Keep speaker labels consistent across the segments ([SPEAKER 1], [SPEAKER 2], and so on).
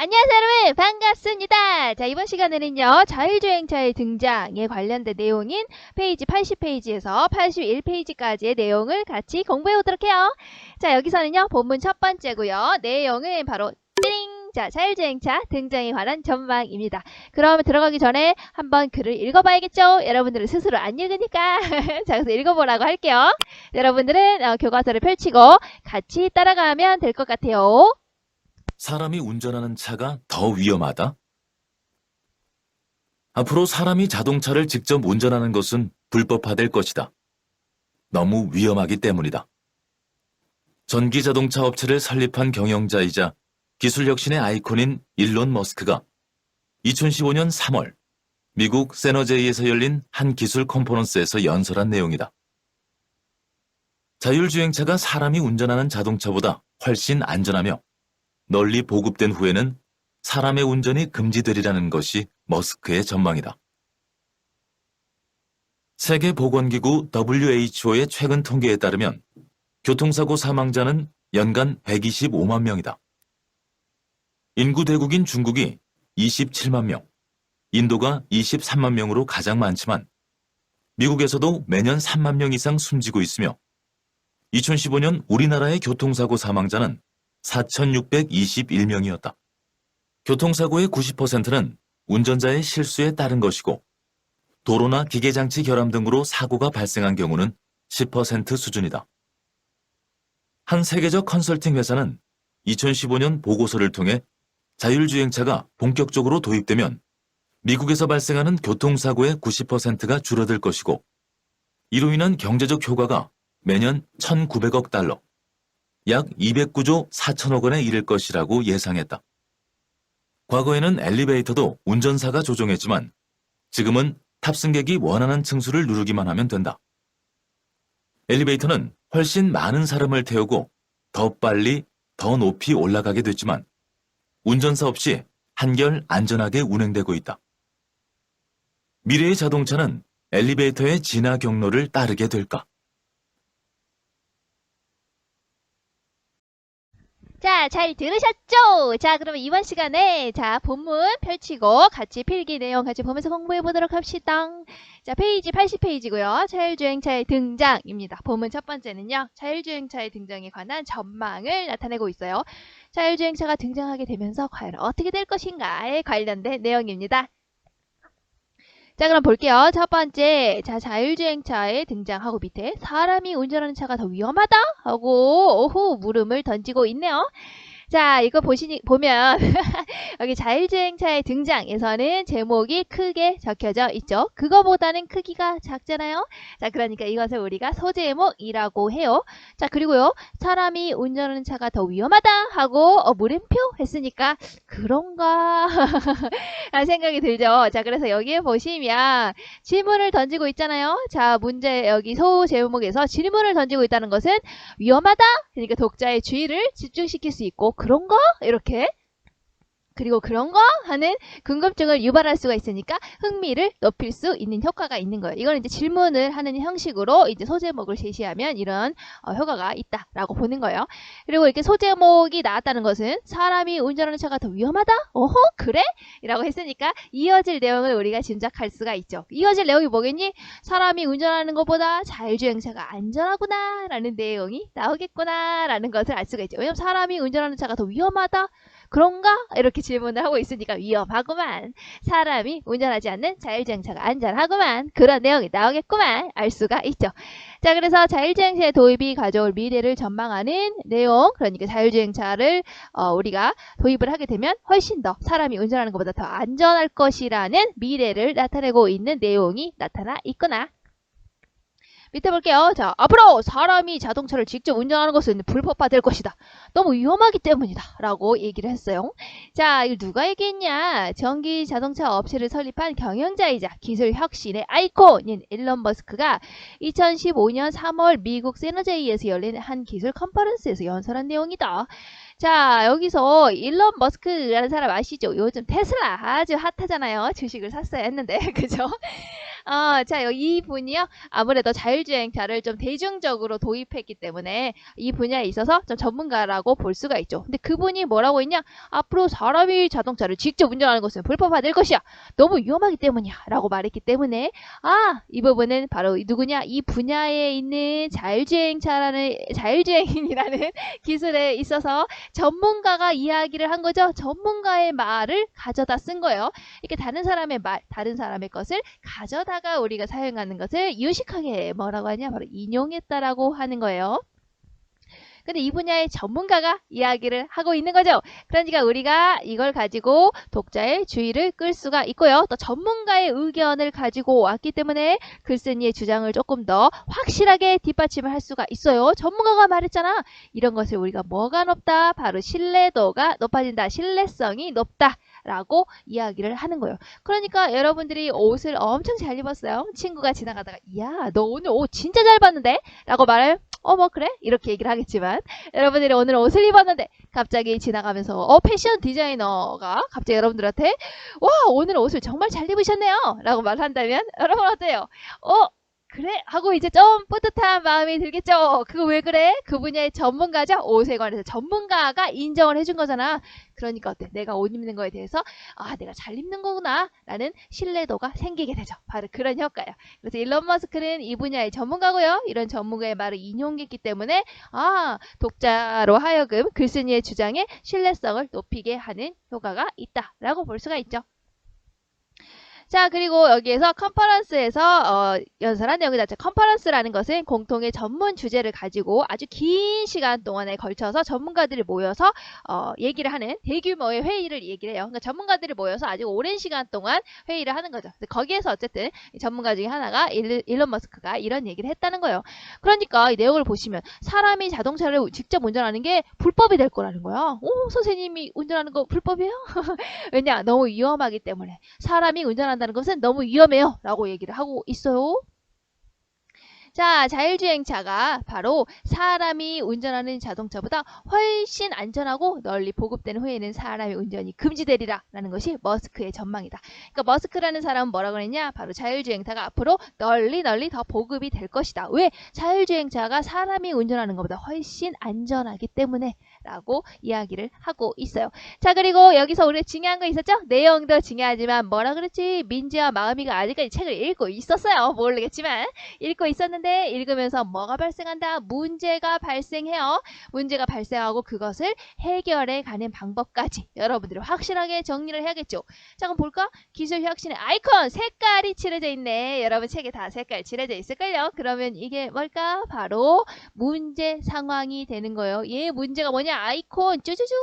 [SPEAKER 1] 안녕하세요 여러분 반갑습니다. 자 이번 시간에는요 자율주행차의 등장에 관련된 내용인 페이지 80페이지에서 81페이지까지의 내용을 같이 공부해 보도록 해요. 자 여기서는요 본문 첫 번째고요. 내용은 바로 띠링! 자 자율주행차 등장에 관한 전망입니다. 그럼 들어가기 전에 한번 글을 읽어봐야겠죠? 여러분들은 스스로 안 읽으니까 자 그래서 읽어보라고 할게요. 여러분들은 교과서를 펼치고 같이 따라가면 될 것 같아요.
[SPEAKER 2] 사람이 운전하는 차가 더 위험하다? 앞으로 사람이 자동차를 직접 운전하는 것은 불법화될 것이다. 너무 위험하기 때문이다. 전기자동차 업체를 설립한 경영자이자 기술혁신의 아이콘인 일론 머스크가 2015년 3월 미국 세너제이에서 열린 한 기술 컨퍼런스에서 연설한 내용이다. 자율주행차가 사람이 운전하는 자동차보다 훨씬 안전하며 널리 보급된 후에는 사람의 운전이 금지되리라는 것이 머스크의 전망이다. 세계보건기구 WHO의 최근 통계에 따르면 교통사고 사망자는 연간 125만 명이다. 인구 대국인 중국이 27만 명, 인도가 23만 명으로 가장 많지만 미국에서도 매년 3만 명 이상 숨지고 있으며 2015년 우리나라의 교통사고 사망자는 4,621명이었다. 교통사고의 90%는 운전자의 실수에 따른 것이고 도로나 기계장치 결함 등으로 사고가 발생한 경우는 10% 수준이다. 한 세계적 컨설팅 회사는 2015년 보고서를 통해 자율주행차가 본격적으로 도입되면 미국에서 발생하는 교통사고의 90%가 줄어들 것이고 이로 인한 경제적 효과가 매년 1,900억 달러, 약 209조 4천억 원에 이를 것이라고 예상했다. 과거에는 엘리베이터도 운전사가 조종했지만 지금은 탑승객이 원하는 층수를 누르기만 하면 된다. 엘리베이터는 훨씬 많은 사람을 태우고 더 빨리, 더 높이 올라가게 됐지만 운전사 없이 한결 안전하게 운행되고 있다. 미래의 자동차는 엘리베이터의 진화 경로를 따르게 될까?
[SPEAKER 1] 자, 잘 들으셨죠? 자, 그러면 이번 시간에 자 본문 펼치고 같이 필기 내용 같이 보면서 공부해 보도록 합시다. 자, 페이지 80페이지고요. 자율주행차의 등장입니다. 본문 첫 번째는요. 자율주행차의 등장에 관한 전망을 나타내고 있어요. 자율주행차가 등장하게 되면서 과연 어떻게 될 것인가에 관련된 내용입니다. 자 그럼 볼게요. 첫 번째 자 자율주행차의 등장하고 밑에 사람이 운전하는 차가 더 위험하다 하고 오호 물음을 던지고 있네요. 자 이거 보면 여기 자율주행차의 등장에서는 제목이 크게 적혀져 있죠. 그거보다는 크기가 작잖아요. 자 그러니까 이것을 우리가 소제목이라고 해요. 자 그리고요 사람이 운전하는 차가 더 위험하다 하고 물음표 했으니까 그런가 라는 생각이 들죠. 자 그래서 여기에 보시면 질문을 던지고 있잖아요. 자 문제 여기 소제목에서 질문을 던지고 있다는 것은 위험하다 그러니까 독자의 주의를 집중시킬 수 있고 그런가? 이렇게 그리고 그런가? 하는 궁금증을 유발할 수가 있으니까 흥미를 높일 수 있는 효과가 있는 거예요. 이건 이제 질문을 하는 형식으로 이제 소제목을 제시하면 이런 효과가 있다라고 보는 거예요. 그리고 이렇게 소제목이 나왔다는 것은 사람이 운전하는 차가 더 위험하다? 어허 그래? 이라고 했으니까 이어질 내용을 우리가 짐작할 수가 있죠. 이어질 내용이 뭐겠니? 사람이 운전하는 것보다 자율주행차가 안전하구나 라는 내용이 나오겠구나 라는 것을 알 수가 있죠. 왜냐면 사람이 운전하는 차가 더 위험하다? 그런가? 이렇게 질문을 하고 있으니까 위험하구만. 사람이 운전하지 않는 자율주행차가 안전하구만. 그런 내용이 나오겠구만. 알 수가 있죠. 자, 그래서 자율주행차의 도입이 가져올 미래를 전망하는 내용, 그러니까 자율주행차를 우리가 도입을 하게 되면 훨씬 더 사람이 운전하는 것보다 더 안전할 것이라는 미래를 나타내고 있는 내용이 나타나 있구나. 밑에 볼게요. 자, 앞으로 사람이 자동차를 직접 운전하는 것은 불법화될 것이다. 너무 위험하기 때문이다. 라고 얘기를 했어요. 자, 이걸 누가 얘기했냐? 전기 자동차 업체를 설립한 경영자이자 기술 혁신의 아이콘인 일론 머스크가 2015년 3월 미국 세너제이에서 열린 한 기술 컨퍼런스에서 연설한 내용이다. 자, 여기서 일론 머스크라는 사람 아시죠? 요즘 테슬라 아주 핫하잖아요. 주식을 샀어야 했는데, 그죠? 자, 이 분이요. 아무래도 자율주행차를 좀 대중적으로 도입했기 때문에 이 분야에 있어서 좀 전문가라고 볼 수가 있죠. 근데 그분이 뭐라고 했냐? 앞으로 사람이 자동차를 직접 운전하는 것은 불법화될 것이야. 너무 위험하기 때문이야. 라고 말했기 때문에 이 부분은 바로 누구냐? 이 분야에 있는 자율주행인이라는 기술에 있어서 전문가가 이야기를 한 거죠. 전문가의 말을 가져다 쓴 거예요. 이렇게 다른 사람의 말, 다른 사람의 것을 가져다가 우리가 사용하는 것을 유식하게 뭐라고 하냐? 바로 인용했다라고 하는 거예요. 근데 이 분야의 전문가가 이야기를 하고 있는 거죠. 그러니까 우리가 이걸 가지고 독자의 주의를 끌 수가 있고요. 또 전문가의 의견을 가지고 왔기 때문에 글쓴이의 주장을 조금 더 확실하게 뒷받침을 할 수가 있어요. 전문가가 말했잖아. 이런 것을 우리가 뭐가 높다? 바로 신뢰도가 높아진다. 신뢰성이 높다. 라고 이야기를 하는 거예요. 그러니까 여러분들이 옷을 엄청 잘 입었어요. 친구가 지나가다가 야, 너 오늘 옷 진짜 잘 봤는데? 라고 말하면 뭐 그래? 이렇게 얘기를 하겠지만 여러분들이 오늘 옷을 입었는데 갑자기 지나가면서 패션 디자이너가 갑자기 여러분들한테 와, 오늘 옷을 정말 잘 입으셨네요. 라고 말한다면 여러분 어때요? 그래? 하고 이제 좀 뿌듯한 마음이 들겠죠? 그거 왜 그래? 그 분야의 전문가죠? 옷에 관해서 전문가가 인정을 해준 거잖아. 그러니까 어때? 내가 옷 입는 거에 대해서 내가 잘 입는 거구나 라는 신뢰도가 생기게 되죠. 바로 그런 효과예요. 그래서 일론 머스크는 이 분야의 전문가고요. 이런 전문가의 말을 인용했기 때문에 독자로 하여금 글쓴이의 주장에 신뢰성을 높이게 하는 효과가 있다라고 볼 수가 있죠. 자, 그리고 여기에서 컨퍼런스에서 연설한 내용이 나죠. 컨퍼런스라는 것은 공통의 전문 주제를 가지고 아주 긴 시간 동안에 걸쳐서 전문가들이 모여서 얘기를 하는 대규모의 회의를 얘기를 해요. 그러니까 전문가들이 모여서 아주 오랜 시간 동안 회의를 하는 거죠. 거기에서 어쨌든 전문가 중에 하나가 일론 머스크가 이런 얘기를 했다는 거예요. 그러니까 이 내용을 보시면 사람이 자동차를 직접 운전하는 게 불법이 될 거라는 거야. 선생님이 운전하는 거 불법이에요? 왜냐? 너무 위험하기 때문에. 사람이 운전한다는 것은 너무 위험해요. 라고 얘기를 하고 있어요. 자, 자율주행차가 바로 사람이 운전하는 자동차보다 훨씬 안전하고 널리 보급되는 후에는 사람의 운전이 금지되리라 라는 것이 머스크의 전망이다. 그러니까 머스크라는 사람은 뭐라고 그랬냐? 바로 자율주행차가 앞으로 널리 더 보급이 될 것이다. 왜? 자율주행차가 사람이 운전하는 것보다 훨씬 안전하기 때문에 라고 이야기를 하고 있어요. 자, 그리고 여기서 우리가 중요한 거 있었죠? 내용도 중요하지만 뭐라 그랬지? 민지와 마음이가 아직까지 책을 읽고 있었어요. 모르겠지만 읽고 있었는데 읽으면서 뭐가 발생한다? 문제가 발생해요. 문제가 발생하고 그것을 해결해 가는 방법까지 여러분들이 확실하게 정리를 해야겠죠. 자, 그럼 볼까? 기술 혁신의 아이콘 색깔이 칠해져 있네. 여러분 책에 다 색깔 칠해져 있을걸요? 그러면 이게 뭘까? 바로 문제 상황이 되는 거예요. 얘 문제가 뭐냐? 아이콘 쭈쭈쭈.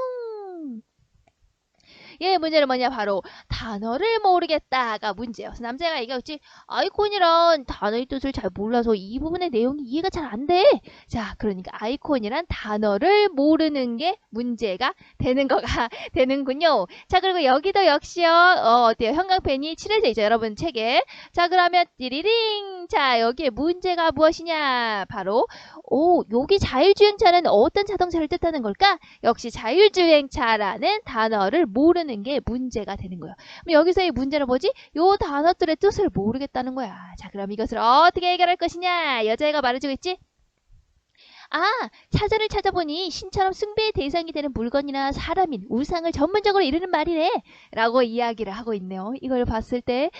[SPEAKER 1] 얘 문제는 뭐냐? 바로 단어를 모르겠다가 문제예요. 그래서 남자가 얘기했지, 아이콘이란 단어의 뜻을 잘 몰라서 이 부분의 내용이 이해가 잘 안 돼. 자, 그러니까 아이콘이란 단어를 모르는 게 문제가 되는 거가 되는군요. 자, 그리고 여기도 역시요. 어때요? 형광펜이 칠해져 있죠. 여러분 책에. 자, 그러면 띠리링. 자, 여기에 문제가 무엇이냐? 바로 여기 자율주행차는 어떤 자동차를 뜻하는 걸까? 역시 자율주행차라는 단어를 모르는 게 문제가 되는 거예요. 그럼 여기서의 문제는 뭐지? 요 단어들의 뜻을 모르겠다는 거야. 자, 그럼 이것을 어떻게 해결할 것이냐? 여자애가 말해주고 있지? 사전을 찾아보니 신처럼 숭배의 대상이 되는 물건이나 사람인 우상을 전문적으로 이르는 말이래 라고 이야기를 하고 있네요. 이걸 봤을 때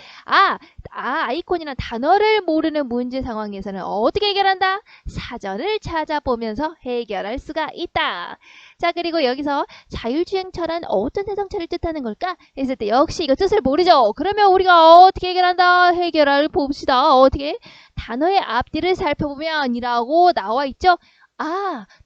[SPEAKER 1] 아이콘이나 단어를 모르는 문제 상황에서는 어떻게 해결한다? 사전을 찾아보면서 해결할 수가 있다. 자, 그리고 여기서 자율주행차란 어떤 자동차를 뜻하는 걸까? 했을 때 역시 이거 뜻을 모르죠. 그러면 우리가 어떻게 해결한다? 해결을 봅시다. 어떻게? 단어의 앞뒤를 살펴보면 이라고 나와 있죠.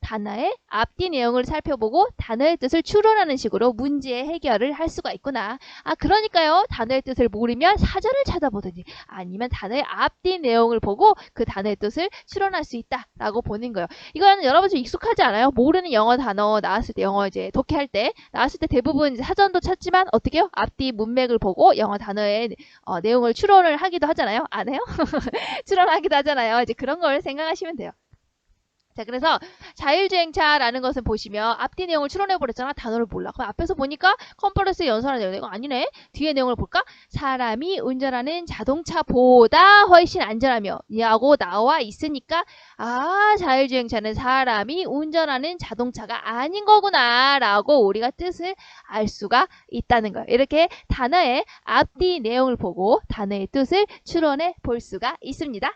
[SPEAKER 1] 단어의 앞뒤 내용을 살펴보고 단어의 뜻을 추론하는 식으로 문제의 해결을 할 수가 있구나. 그러니까요. 단어의 뜻을 모르면 사전을 찾아보든지 아니면 단어의 앞뒤 내용을 보고 그 단어의 뜻을 추론할 수 있다라고 보는 거예요. 이거는 여러분 좀 익숙하지 않아요? 모르는 영어 단어 나왔을 때 영어 이제 독해할 때 나왔을 때 대부분 이제 사전도 찾지만 어떻게 해요? 앞뒤 문맥을 보고 영어 단어의 내용을 추론을 하기도 하잖아요. 안 해요? 추론하기도 하잖아요. 이제 그런 걸 생각하시면 돼요. 자, 그래서 자율주행차라는 것은 보시면 앞뒤 내용을 추론해버렸잖아. 단어를 몰라. 그럼 앞에서 보니까 컴프레스 연산하는 내용. 이거 아니네. 뒤에 내용을 볼까? 사람이 운전하는 자동차보다 훨씬 안전하며 라고 나와 있으니까 자율주행차는 사람이 운전하는 자동차가 아닌 거구나 라고 우리가 뜻을 알 수가 있다는 거예요. 이렇게 단어의 앞뒤 내용을 보고 단어의 뜻을 추론해 볼 수가 있습니다.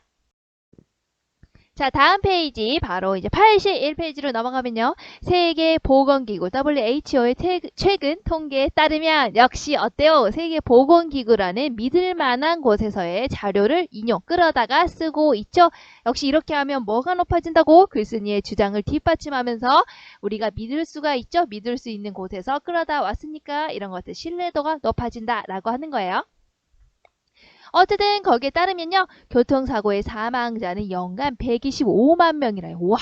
[SPEAKER 1] 자, 다음 페이지 바로 이제 81페이지로 넘어가면요. 세계보건기구 WHO의 최근 통계에 따르면 역시 어때요? 세계보건기구라는 믿을 만한 곳에서의 자료를 인용 끌어다가 쓰고 있죠. 역시 이렇게 하면 뭐가 높아진다고? 글쓴이의 주장을 뒷받침하면서 우리가 믿을 수가 있죠. 믿을 수 있는 곳에서 끌어다 왔으니까 이런 것들 신뢰도가 높아진다라고 하는 거예요. 어쨌든 거기에 따르면요. 교통사고의 사망자는 연간 125만 명이래요. 와,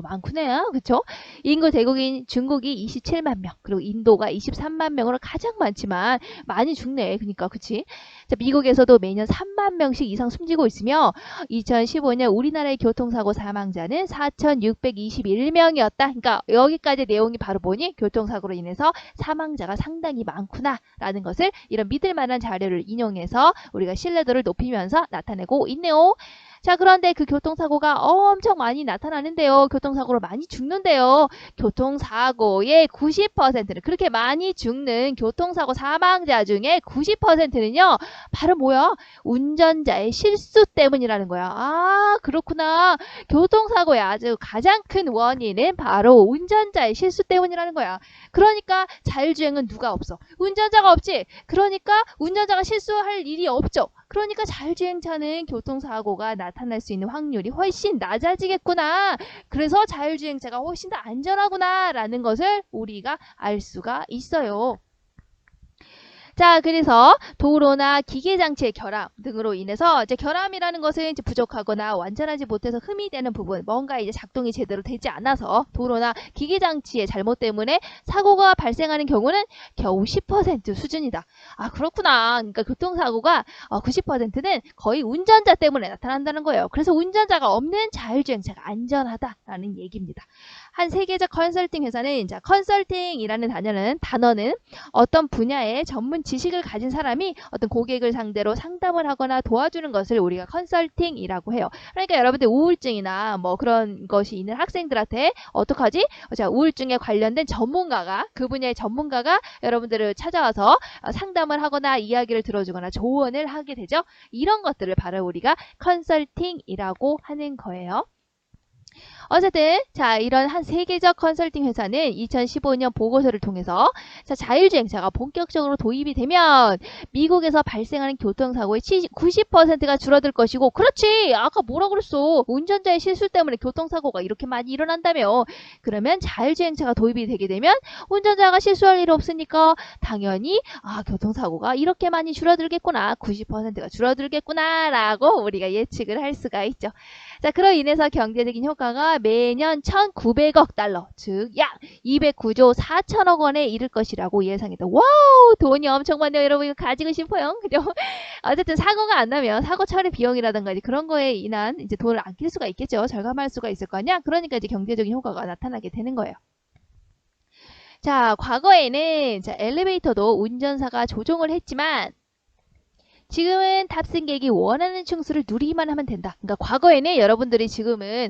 [SPEAKER 1] 많구네요. 그쵸? 인구 대국인 중국이 27만 명, 그리고 인도가 23만 명으로 가장 많지만 많이 죽네. 그러니까 그치? 자, 미국에서도 매년 3만 명씩 이상 숨지고 있으며 2015년 우리나라의 교통사고 사망자는 4,621명이었다. 그러니까 여기까지 내용이 바로 보니 교통사고로 인해서 사망자가 상당히 많구나라는 것을 이런 믿을 만한 자료를 인용해서 우리가 신뢰도를 높이면서 나타내고 있네요. 자, 그런데 그 교통사고가 엄청 많이 나타나는데요. 교통사고로 많이 죽는데요. 교통사고의 90%는 그렇게 많이 죽는 교통사고 사망자 중에 90%는요. 바로 뭐야? 운전자의 실수 때문이라는 거야. 그렇구나. 교통사고의 아주 가장 큰 원인은 바로 운전자의 실수 때문이라는 거야. 그러니까 자율주행은 누가 없어? 운전자가 없지. 그러니까 운전자가 실수할 일이 없죠. 그러니까 자율주행차는 교통사고가 나타날 수 있는 확률이 훨씬 낮아지겠구나. 그래서 자율주행차가 훨씬 더 안전하구나 라는 것을 우리가 알 수가 있어요. 자, 그래서 도로나 기계장치의 결함 등으로 인해서 이제 결함이라는 것은 이제 부족하거나 완전하지 못해서 흠이 되는 부분, 뭔가 이제 작동이 제대로 되지 않아서 도로나 기계장치의 잘못 때문에 사고가 발생하는 경우는 겨우 10% 수준이다. 그렇구나. 그러니까 교통사고가 90%는 거의 운전자 때문에 나타난다는 거예요. 그래서 운전자가 없는 자율주행차가 안전하다라는 얘기입니다. 한 세계적 컨설팅 회사는 이제 컨설팅이라는 단어는 어떤 분야의 전문 지식을 가진 사람이 어떤 고객을 상대로 상담을 하거나 도와주는 것을 우리가 컨설팅이라고 해요. 그러니까 여러분들 우울증이나 뭐 그런 것이 있는 학생들한테 어떡하지? 자, 우울증에 관련된 그 분야의 전문가가 여러분들을 찾아와서 상담을 하거나 이야기를 들어주거나 조언을 하게 되죠. 이런 것들을 바로 우리가 컨설팅이라고 하는 거예요. 어쨌든 자, 이런 한 세계적 컨설팅 회사는 2015년 보고서를 통해서 자율주행차가 본격적으로 도입이 되면 미국에서 발생하는 교통사고의 90%가 줄어들 것이고, 그렇지, 아까 뭐라 그랬어, 운전자의 실수 때문에 교통사고가 이렇게 많이 일어난다며. 그러면 자율주행차가 도입이 되게 되면 운전자가 실수할 일 없으니까 당연히 교통사고가 이렇게 많이 줄어들겠구나, 90%가 줄어들겠구나 라고 우리가 예측을 할 수가 있죠. 자, 그로 인해서 경제적인 효과가 매년 1,900억 달러, 즉 약 209조 4천억 원에 이를 것이라고 예상했다. 와우, 돈이 엄청 많네요. 여러분 이거 가지고 싶어요. 그죠? 어쨌든 사고가 안 나면 사고 처리 비용이라든가 그런 거에 인한 이제 돈을 아낄 수가 있겠죠. 절감할 수가 있을 거 아니야. 그러니까 이제 경제적인 효과가 나타나게 되는 거예요. 자, 과거에는 엘리베이터도 운전사가 조종을 했지만 지금은 탑승객이 원하는 층수를 누리기만 하면 된다. 그러니까 과거에는 여러분들이 지금은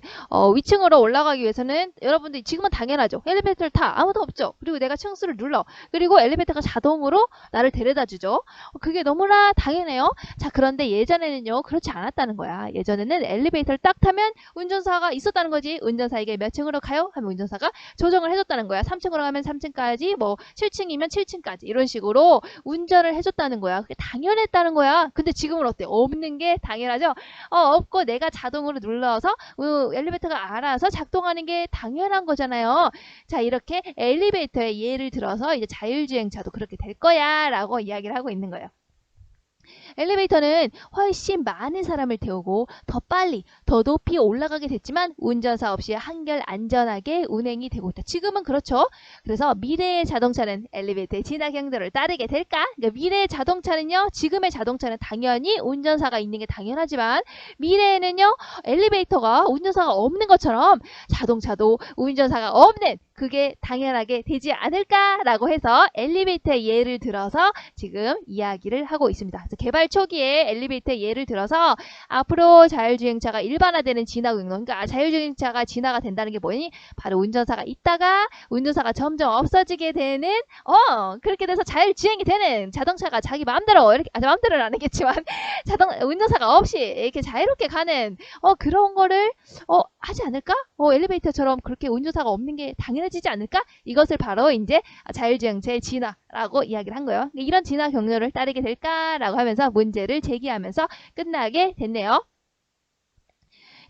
[SPEAKER 1] 위층으로 올라가기 위해서는 여러분들이 지금은 당연하죠. 엘리베이터를 타. 아무도 없죠. 그리고 내가 층수를 눌러. 그리고 엘리베이터가 자동으로 나를 데려다 주죠. 그게 너무나 당연해요. 자, 그런데 예전에는요. 그렇지 않았다는 거야. 예전에는 엘리베이터를 딱 타면 운전사가 있었다는 거지. 운전사에게 몇 층으로 가요? 하면 운전사가 조정을 해줬다는 거야. 3층으로 가면 3층까지, 뭐 7층이면 7층까지 이런 식으로 운전을 해줬다는 거야. 그게 당연했다는 거야. 근데 지금은 어때? 없는 게 당연하죠? 없고 내가 자동으로 눌러서 엘리베이터가 알아서 작동하는 게 당연한 거잖아요. 자, 이렇게 엘리베이터의 예를 들어서 이제 자율주행차도 그렇게 될 거야 라고 이야기를 하고 있는 거예요. 엘리베이터는 훨씬 많은 사람을 태우고 더 빨리, 더 높이 올라가게 됐지만 운전사 없이 한결 안전하게 운행이 되고 있다. 지금은 그렇죠. 그래서 미래의 자동차는 엘리베이터의 진화 경로를 따르게 될까? 그러니까 미래의 자동차는요, 지금의 자동차는 당연히 운전사가 있는 게 당연하지만 미래에는요, 엘리베이터가 운전사가 없는 것처럼 자동차도 운전사가 없는 그게 당연하게 되지 않을까라고 해서 엘리베이터의 예를 들어서 지금 이야기를 하고 있습니다. 그래서 개발 초기에 엘리베이터의 예를 들어서 앞으로 자율주행차가 일반화되는 진화 경로, 그러니까 자율주행차가 진화가 된다는 게 뭐니? 바로 운전사가 있다가 운전사가 점점 없어지게 되는 그렇게 돼서 자율주행이 되는 자동차가 자기 마음대로 이렇게 마음대로는 안 하겠지만 운전사가 없이 이렇게 자유롭게 가는 그런 거를 하지 않을까? 엘리베이터처럼 그렇게 운전사가 없는 게 당연해지지 않을까? 이것을 바로 이제 자율주행차의 진화라고 이야기를 한 거예요. 이런 진화 경로를 따르게 될까라고 하면서 문제를 제기하면서 끝나게 됐네요.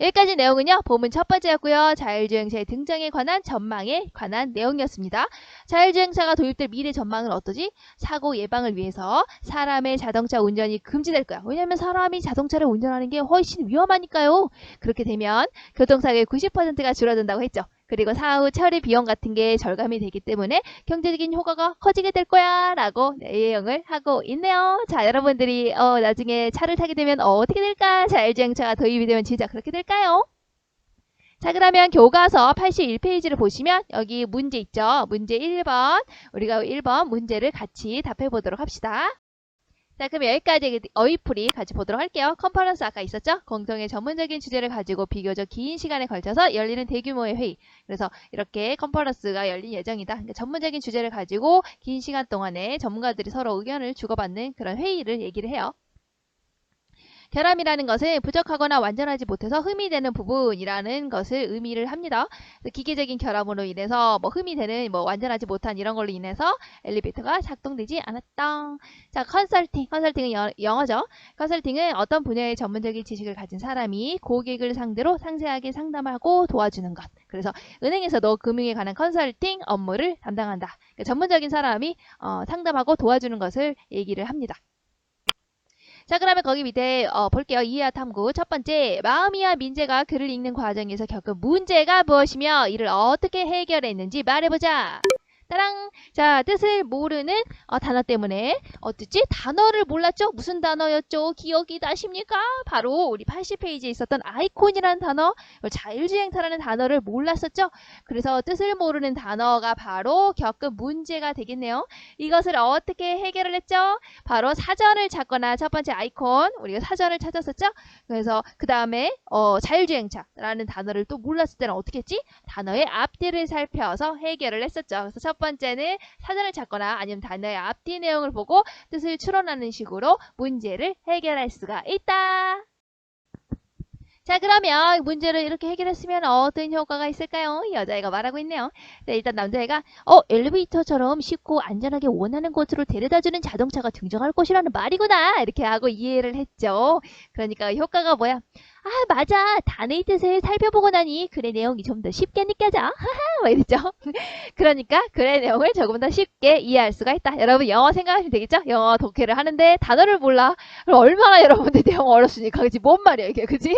[SPEAKER 1] 여기까지 내용은요, 본문 첫 번째였고요. 자율주행차의 등장에 관한 전망에 관한 내용이었습니다. 자율주행차가 도입될 미래 전망은 어떠지? 사고 예방을 위해서 사람의 자동차 운전이 금지될 거야. 왜냐면 사람이 자동차를 운전하는 게 훨씬 위험하니까요. 그렇게 되면 교통사고의 90%가 줄어든다고 했죠. 그리고 사후 처리 비용 같은 게 절감이 되기 때문에 경제적인 효과가 커지게 될 거야 라고 내용을 하고 있네요. 자, 여러분들이 나중에 차를 타게 되면 어떻게 될까? 자율주행차가 도입이 되면 진짜 그렇게 될까요? 자, 그러면 교과서 81페이지를 보시면 여기 문제 있죠. 문제 1번, 우리가 1번 문제를 같이 답해 보도록 합시다. 자, 그럼 여기까지 어휘풀이 같이 보도록 할게요. 컨퍼런스 아까 있었죠? 공통의 전문적인 주제를 가지고 비교적 긴 시간에 걸쳐서 열리는 대규모의 회의. 그래서 이렇게 컨퍼런스가 열릴 예정이다. 그러니까 전문적인 주제를 가지고 긴 시간 동안에 전문가들이 서로 의견을 주고받는 그런 회의를 얘기를 해요. 결함이라는 것은 부족하거나 완전하지 못해서 흠이 되는 부분이라는 것을 의미를 합니다. 기계적인 결함으로 인해서 흠이 되는 완전하지 못한 이런 걸로 인해서 엘리베이터가 작동되지 않았다. 자, 컨설팅은 영어죠. 컨설팅은 어떤 분야의 전문적인 지식을 가진 사람이 고객을 상대로 상세하게 상담하고 도와주는 것. 그래서 은행에서도 금융에 관한 컨설팅 업무를 담당한다. 그러니까 전문적인 사람이 상담하고 도와주는 것을 얘기를 합니다. 자, 그러면 거기 밑에 볼게요. 이해와 탐구. 첫 번째, 마음이와 민재가 글을 읽는 과정에서 겪은 문제가 무엇이며 이를 어떻게 해결했는지 말해보자. 따랑! 자, 뜻을 모르는 단어 때문에 어땠지? 단어를 몰랐죠? 무슨 단어였죠? 기억이 나십니까? 바로 우리 80페이지에 있었던 아이콘이라는 단어, 자율주행차라는 단어를 몰랐었죠? 그래서 뜻을 모르는 단어가 바로 겪은 문제가 되겠네요. 이것을 어떻게 해결을 했죠? 바로 사전을 찾거나 첫 번째 아이콘, 우리가 사전을 찾았었죠? 그래서 그 다음에 자율주행차라는 단어를 또 몰랐을 때는 어떻게 했지? 단어의 앞뒤를 살펴서 해결을 했었죠. 그래서 첫 번째는 사전을 찾거나 아니면 단어의 앞뒤 내용을 보고 뜻을 추론하는 식으로 문제를 해결할 수가 있다. 자, 그러면 문제를 이렇게 해결했으면 어떤 효과가 있을까요? 여자애가 말하고 있네요. 네, 일단 남자애가 엘리베이터처럼 쉽고 안전하게 원하는 곳으로 데려다주는 자동차가 등장할 것이라는 말이구나 이렇게 하고 이해를 했죠. 그러니까 효과가 뭐야? 아, 맞아. 단어의 뜻을 살펴보고 나니 글의 내용이 좀 더 쉽게 느껴져. 하하, 이랬죠. 그러니까 글의 내용을 조금 더 쉽게 이해할 수가 있다. 여러분 영어 생각하시면 되겠죠? 영어 독해를 하는데 단어를 몰라. 그럼 얼마나 여러분들 내용 어렵습니까? 그치? 뭔 말이야 이게, 그치?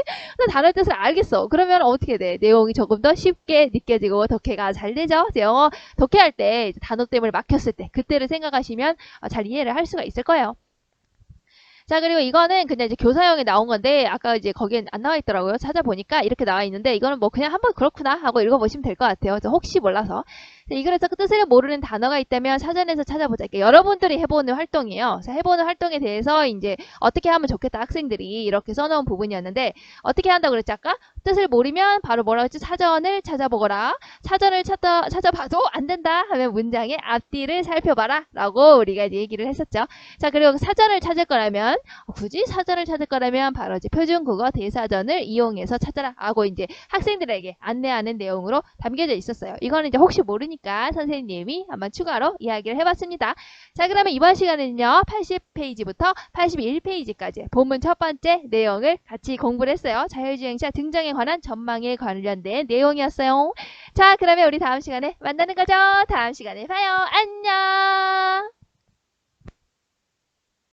[SPEAKER 1] 단어의 뜻을 알겠어. 그러면 어떻게 돼? 내용이 조금 더 쉽게 느껴지고 독해가 잘 되죠? 영어 독해할 때 단어 때문에 막혔을 때 그때를 생각하시면 잘 이해를 할 수가 있을 거예요. 자, 그리고 이거는 그냥 이제 교사형에 나온 건데 아까 이제 거기엔 안 나와 있더라고요. 찾아보니까 이렇게 나와 있는데 이거는 그냥 한번 그렇구나 하고 읽어보시면 될 것 같아요. 혹시 몰라서. 이글에서 그 뜻을 모르는 단어가 있다면 사전에서 찾아보자. 그러니까 여러분들이 해보는 활동이에요. 그래서 해보는 활동에 대해서 이제 어떻게 하면 좋겠다 학생들이 이렇게 써놓은 부분이었는데 어떻게 한다고 그랬지 아까? 뜻을 모르면 바로 뭐라고 했지? 사전을 찾아보거라. 사전을 찾아봐도 안 된다 하면 문장의 앞뒤를 살펴봐라 라고 우리가 이제 얘기를 했었죠. 자, 그리고 사전을 찾을 거라면 굳이 사전을 찾을 거라면 바로 이제 표준국어 대사전을 이용해서 찾아라 하고 이제 학생들에게 안내하는 내용으로 담겨져 있었어요. 이거는 이제 혹시 모르니까 선생님이 한번 추가로 이야기를 해봤습니다. 자, 그러면 이번 시간에는요 80페이지부터 81페이지까지 본문 첫 번째 내용을 같이 공부를 했어요. 자율주행차 등장에 관한 전망에 관련된 내용이었어요. 자, 그러면 우리 다음 시간에 만나는 거죠. 다음 시간에 봐요. 안녕.